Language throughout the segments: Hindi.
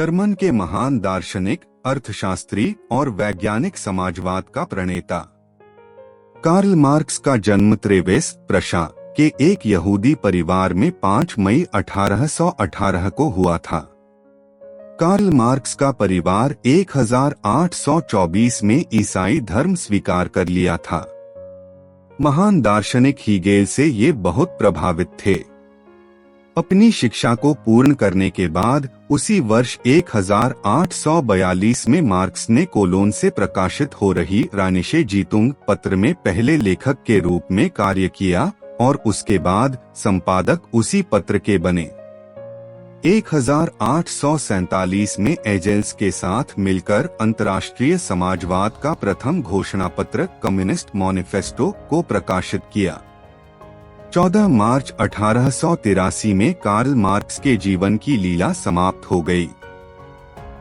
जर्मन के महान दार्शनिक, अर्थशास्त्री और वैज्ञानिक समाजवाद का प्रणेता कार्ल मार्क्स का जन्म त्रेवेस, प्रशा के एक यहूदी परिवार में 5 मई 1818 को हुआ था। कार्ल मार्क्स का परिवार 1824 में ईसाई धर्म स्वीकार कर लिया था। महान दार्शनिक हीगेल से ये बहुत प्रभावित थे। अपनी शिक्षा को पूर्ण करने के बाद उसी वर्ष 1842 में मार्क्स ने कोलोन से प्रकाशित हो रही रानिशे जीतुंग पत्र में पहले लेखक के रूप में कार्य किया और उसके बाद संपादक उसी पत्र के बने। 1847 में एजेल्स के साथ मिलकर अंतर्राष्ट्रीय समाजवाद का प्रथम घोषणा पत्र कम्युनिस्ट मैनिफेस्टो को प्रकाशित किया। 14 मार्च 1883 में कार्ल मार्क्स के जीवन की लीला समाप्त हो गई।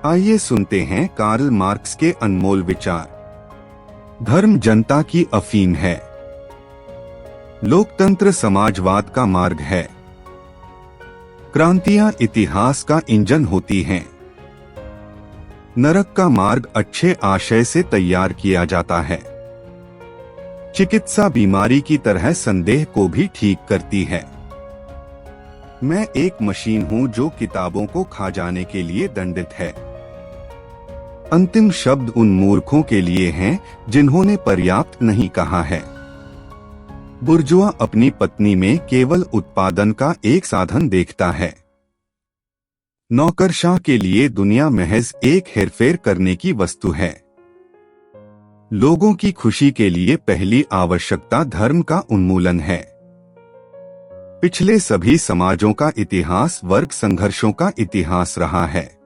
आइए सुनते हैं कार्ल मार्क्स के अनमोल विचार। धर्म जनता की अफीम है। लोकतंत्र समाजवाद का मार्ग है। क्रांतियां इतिहास का इंजन होती हैं। नरक का मार्ग अच्छे आशय से तैयार किया जाता है। चिकित्सा बीमारी की तरह संदेह को भी ठीक करती है। मैं एक मशीन हूं जो किताबों को खा जाने के लिए दंडित है। अंतिम शब्द उन मूर्खों के लिए हैं जिन्होंने पर्याप्त नहीं कहा है। बुर्जुआ अपनी पत्नी में केवल उत्पादन का एक साधन देखता है। नौकरशाह के लिए दुनिया महज एक हेरफेर करने की वस्तु है। लोगों की खुशी के लिए पहली आवश्यकता धर्म का उन्मूलन है। पिछले सभी समाजों का इतिहास वर्ग संघर्षों का इतिहास रहा है।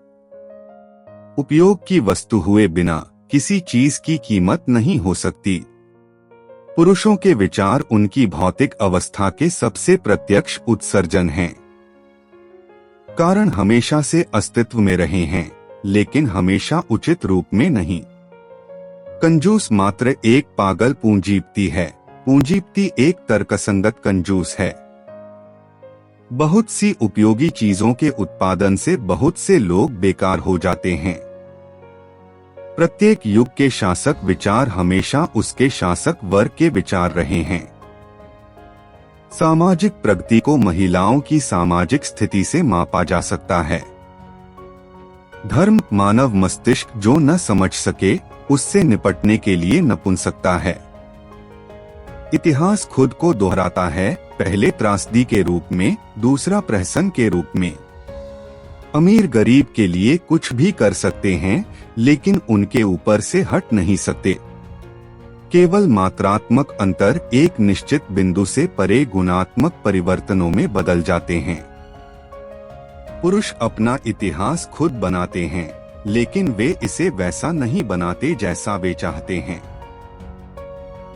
उपयोग की वस्तु हुए बिना किसी चीज की कीमत नहीं हो सकती। पुरुषों के विचार उनकी भौतिक अवस्था के सबसे प्रत्यक्ष उत्सर्जन हैं। कारण हमेशा से अस्तित्व में रहे हैं, लेकिन हमेशा उचित रूप में नहीं। कंजूस मात्र एक पागल पूंजीपति है। पूंजीपति एक तर्कसंगत कंजूस है। बहुत सी उपयोगी चीजों के उत्पादन से बहुत से लोग बेकार हो जाते हैं। प्रत्येक युग के शासक विचार हमेशा उसके शासक वर्ग के विचार रहे हैं। सामाजिक प्रगति को महिलाओं की सामाजिक स्थिति से मापा जा सकता है। धर्म मानव मस्तिष्क जो न समझ सके उससे निपटने के लिए नपुंसकता है। इतिहास खुद को दोहराता है, पहले त्रासदी के रूप में, दूसरा प्रहसन के रूप में। अमीर गरीब के लिए कुछ भी कर सकते हैं, लेकिन उनके ऊपर से हट नहीं सकते। केवल मात्रात्मक अंतर एक निश्चित बिंदु से परे गुणात्मक परिवर्तनों में बदल जाते हैं। पुरुष अपना इतिहास खुद बनाते हैं, लेकिन वे इसे वैसा नहीं बनाते जैसा वे चाहते हैं।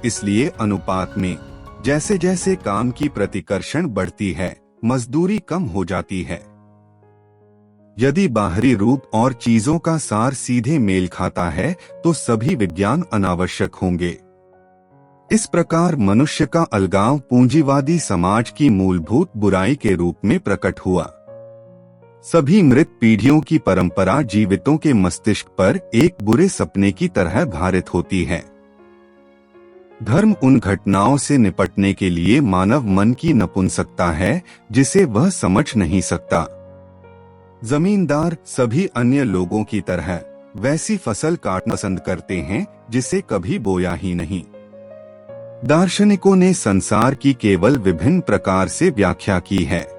इसलिए अनुपात में जैसे जैसे काम की प्रतिकर्षण बढ़ती है, मजदूरी कम हो जाती है। यदि बाहरी रूप और चीजों का सार सीधे मेल खाता है, तो सभी विज्ञान अनावश्यक होंगे। इस प्रकार मनुष्य का अलगाव पूंजीवादी समाज की मूलभूत बुराई के रूप में प्रकट हुआ। सभी मृत पीढ़ियों की परंपरा जीवितों के मस्तिष्क पर एक बुरे सपने की तरह भारित होती है। धर्म उन घटनाओं से निपटने के लिए मानव मन की नपुंसकता है जिसे वह समझ नहीं सकता। जमींदार सभी अन्य लोगों की तरह वैसी फसल काटना पसंद करते हैं जिसे कभी बोया ही नहीं। दार्शनिकों ने संसार की केवल विभिन्न प्रकार से व्याख्या की है।